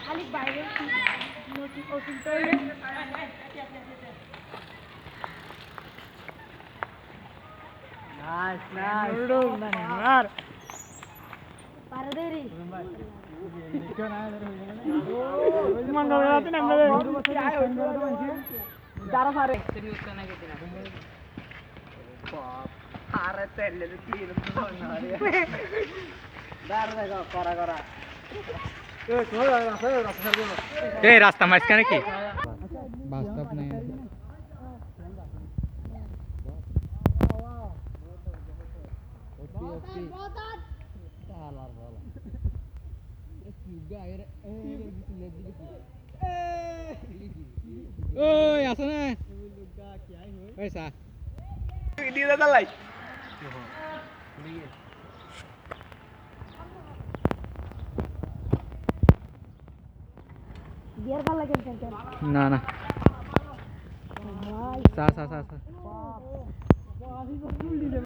খালি বাইরে ওষুধ Nice, nice. Udah, benar. Paraderi. Mandor natin ang mga. Dara pare. Serious ka na gitu na. Pare telle di tiro na. Dar দেখো করা করা। এই রাস্তা মাঝখানে কি? বাস্তব নেই। Oi, asa na? Oi, sa. Hindi na talay. Biar kan lagi center. Na na. Sa.